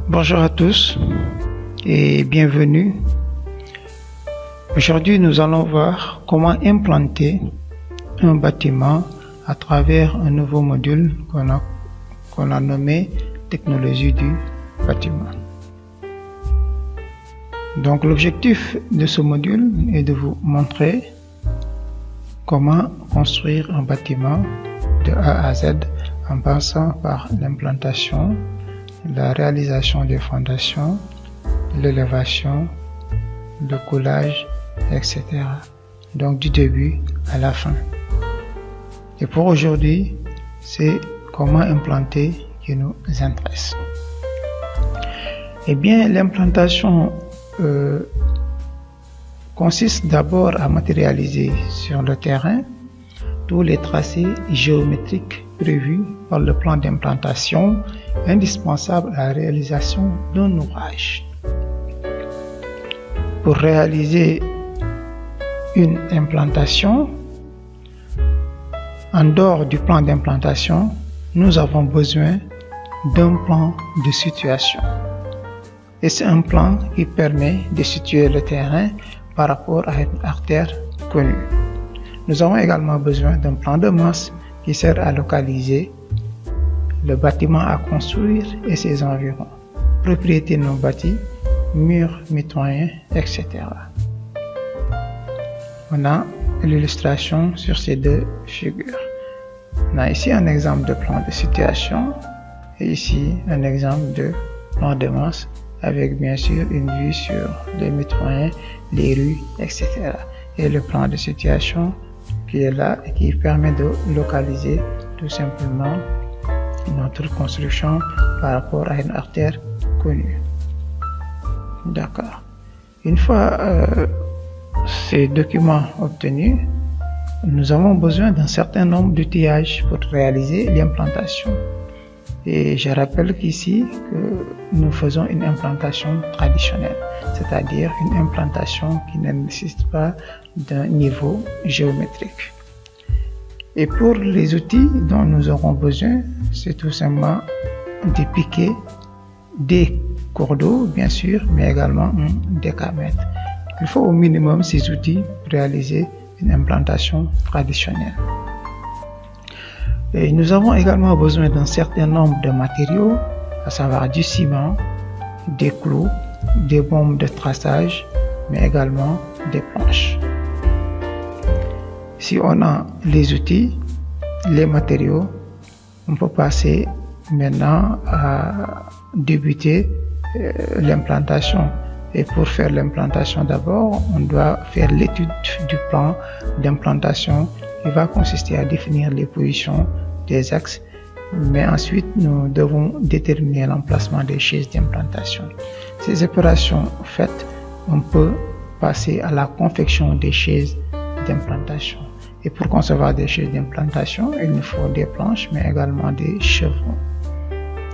Bonjour à tous et bienvenue. Aujourd'hui, nous allons voir comment implanter un bâtiment à travers un nouveau module qu'on a nommé technologie du bâtiment. Donc l'objectif de ce module est de vous montrer comment construire un bâtiment de A à Z en passant par l'implantation, la réalisation des fondations, l'élévation, le coulage, etc. Donc du début à la fin. Et pour aujourd'hui, c'est comment implanter qui nous intéresse. Eh bien, l'implantation consiste d'abord à matérialiser sur le terrain tous les tracés géométriques prévus par le plan d'implantation indispensable à la réalisation d'un ouvrage. Pour réaliser une implantation, en dehors du plan d'implantation, nous avons besoin d'un plan de situation. Et c'est un plan qui permet de situer le terrain par rapport à une artère connue. Nous avons également besoin d'un plan de masse qui sert à localiser le bâtiment à construire et ses environs, propriétés non bâties, murs mitoyens, etc. On a l'illustration sur ces deux figures. On a ici un exemple de plan de situation et ici un exemple de plan de masse avec bien sûr une vue sur les mitoyens, les rues, etc. Et le plan de situation qui est là et qui permet de localiser tout simplement notre construction par rapport à une artère connue. D'accord. Une fois ces documents obtenus, nous avons besoin d'un certain nombre d'outillages pour réaliser l'implantation. Et je rappelle qu'ici que nous faisons une implantation traditionnelle, c'est-à-dire une implantation qui ne nécessite pas d'un niveau géométrique. Et pour les outils dont nous aurons besoin, c'est tout simplement des piquets, des cordeaux bien sûr, mais également un décamètre. Il faut au minimum ces outils pour réaliser une implantation traditionnelle. Et nous avons également besoin d'un certain nombre de matériaux, à savoir du ciment, des clous, des bombes de traçage, mais également des planches. Si on a les outils, les matériaux, on peut passer maintenant à débuter l'implantation. Et pour faire l'implantation d'abord, on doit faire l'étude du plan d'implantation qui va consister à définir les positions des axes, mais ensuite nous devons déterminer l'emplacement des chaises d'implantation. Ces opérations faites, on peut passer à la confection des chaises d'implantation. Et pour concevoir des chaises d'implantation, il nous faut des planches, mais également des chevrons,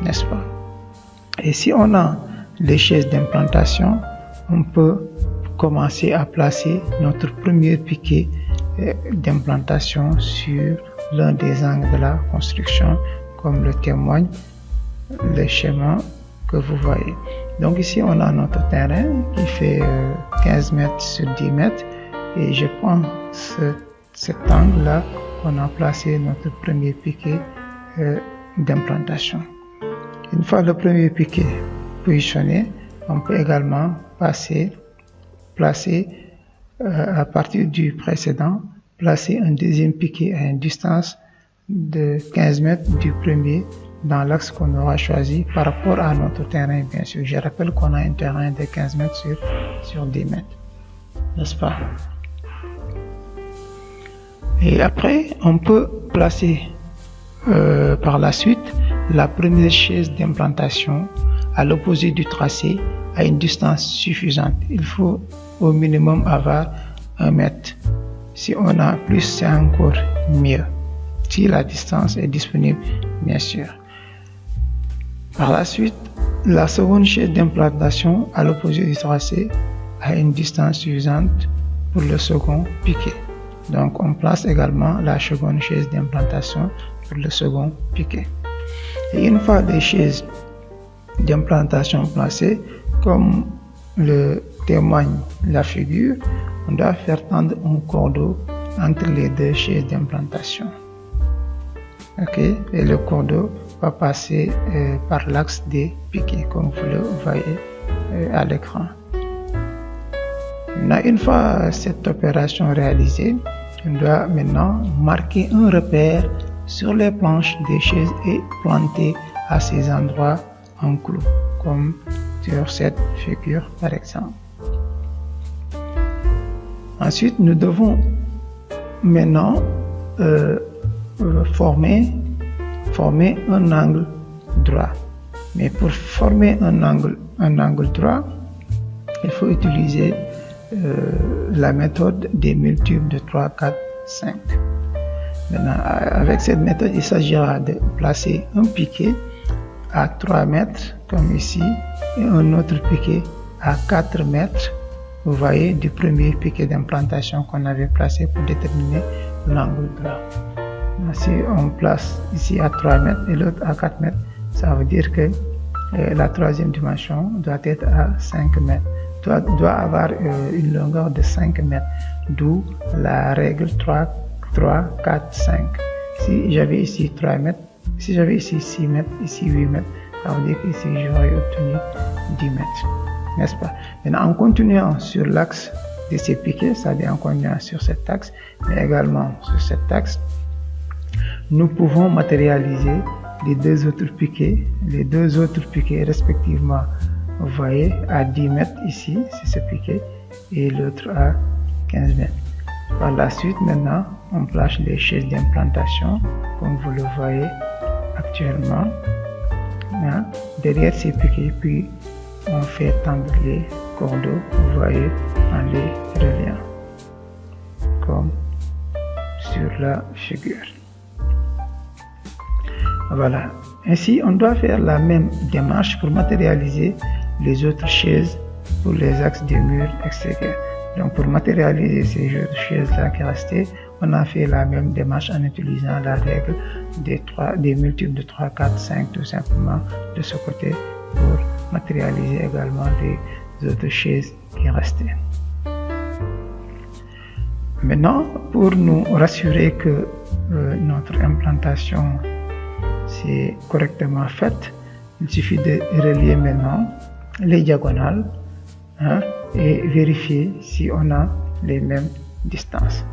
n'est-ce pas? Et si on a les chaises d'implantation, on peut commencer à placer notre premier piquet d'implantation sur l'un des angles de la construction, comme le témoigne le schéma que vous voyez. Donc ici, on a notre terrain qui fait 15 mètres sur 10 mètres et je prends cet angle-là qu'on a placé notre premier piquet d'implantation. Une fois le premier piquet positionné, on peut également placer à partir du précédent, placer un deuxième piquet à une distance de 15 mètres du premier dans l'axe qu'on aura choisi par rapport à notre terrain, bien sûr. Je rappelle qu'on a un terrain de 15 mètres sur 10 mètres, n'est-ce pas? Et après, on peut placer par la suite la première chaise d'implantation à l'opposé du tracé à une distance suffisante. Il faut au minimum avoir 1 mètre. Si on a plus, c'est encore mieux. Si la distance est disponible, bien sûr. Par la suite, la seconde chaise d'implantation à l'opposé du tracé à une distance suffisante pour le second piquet. Donc on place également la seconde chaise d'implantation pour le second piquet. Et une fois les chaises d'implantation placée, comme le témoigne la figure, on doit faire tendre un cordeau entre les deux chaises d'implantation. Ok, et le cordeau va passer par l'axe des piquets, comme vous le voyez à l'écran. Une fois cette opération réalisée, on doit maintenant marquer un repère sur les planches des chaises et planter à ces endroits un clou, comme sur cette figure par exemple. Ensuite, nous devons maintenant former un angle droit. Mais pour former un angle droit, il faut utiliser la méthode des multiples de 3, 4, 5. Maintenant, avec cette méthode, il s'agira de placer un piquet à 3 mètres, comme ici, et un autre piquet à 4 mètres, vous voyez, du premier piquet d'implantation qu'on avait placé pour déterminer l'angle droit. Si on place ici à 3 mètres et l'autre à 4 mètres, ça veut dire que la troisième dimension doit être à 5 mètres, doit avoir une longueur de 5 mètres, d'où la règle 3, 4, 5. Si j'avais ici 3 mètres, si j'avais ici 6 mètres, ici 8 mètres, ça veut dire qu'ici j'aurais obtenu 10 mètres, n'est-ce pas? Maintenant, en continuant sur l'axe de ces piquets, c'est-à-dire en continuant sur cet axe, mais également sur cet axe, nous pouvons matérialiser les deux autres piquets respectivement, vous voyez, à 10 mètres ici, c'est ce piquet, et l'autre à 15 mètres. Par la suite, maintenant, on place les chaises d'implantation, comme vous le voyez actuellement, hein, derrière ces piquets, puis on fait tendre les cordeaux, vous voyez, en les reliant, comme sur la figure. Voilà. Ainsi, on doit faire la même démarche pour matérialiser les autres chaises pour les axes des murs extérieurs. Donc, pour matérialiser ces autres chaises-là qui restaient, on a fait la même démarche en utilisant la règle des multiples de 3, 4, 5, tout simplement de ce côté, pour matérialiser également les autres chaises qui restaient. Maintenant, pour nous rassurer que notre implantation c'est correctement faite, il suffit de relier maintenant les diagonales, hein, et vérifier si on a les mêmes distances.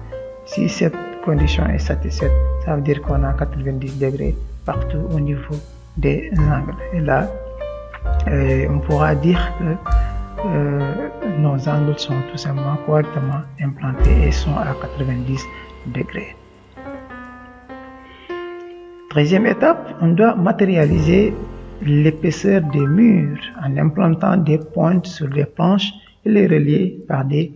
Si cette condition est satisfaite, ça veut dire qu'on a 90 degrés partout au niveau des angles. Et là, on pourra dire que nos angles sont tout simplement correctement implantés et sont à 90 degrés. Troisième étape, on doit matérialiser l'épaisseur des murs en implantant des pointes sur les planches et les relier par des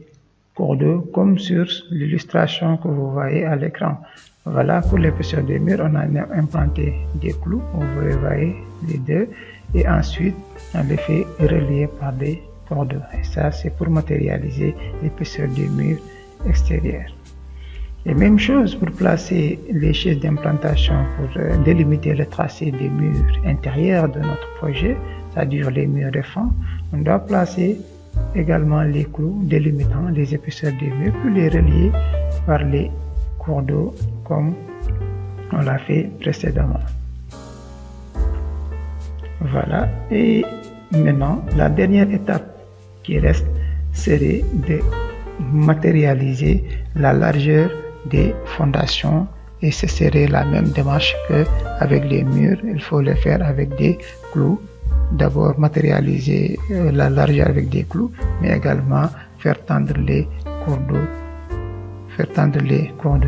cordeaux, comme sur l'illustration que vous voyez à l'écran. Voilà, pour l'épaisseur des murs, on a implanté des clous, vous voyez les deux, et ensuite on les fait relier par des cordeaux. Et ça, c'est pour matérialiser l'épaisseur des murs extérieurs. Et même chose pour placer les chaises d'implantation pour délimiter le tracé des murs intérieurs de notre projet, c'est-à-dire les murs de fond. On doit placer également les clous délimitant les épaisseurs des murs, puis les relier par les cordeaux comme on l'a fait précédemment. Voilà. Et maintenant, la dernière étape qui reste serait de matérialiser la largeur des fondations, et ce serait la même démarche qu'avec les murs. Il faut le faire avec des clous. D'abord matérialiser la largeur avec des clous, mais également faire tendre les cordeaux.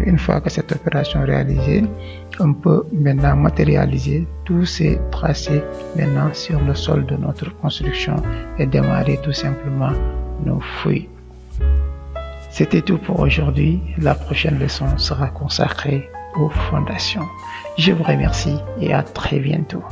Une fois que cette opération est réalisée, on peut maintenant matérialiser tous ces tracés maintenant sur le sol de notre construction et démarrer tout simplement nos fouilles. C'était tout pour aujourd'hui. La prochaine leçon sera consacrée aux fondations. Je vous remercie et à très bientôt.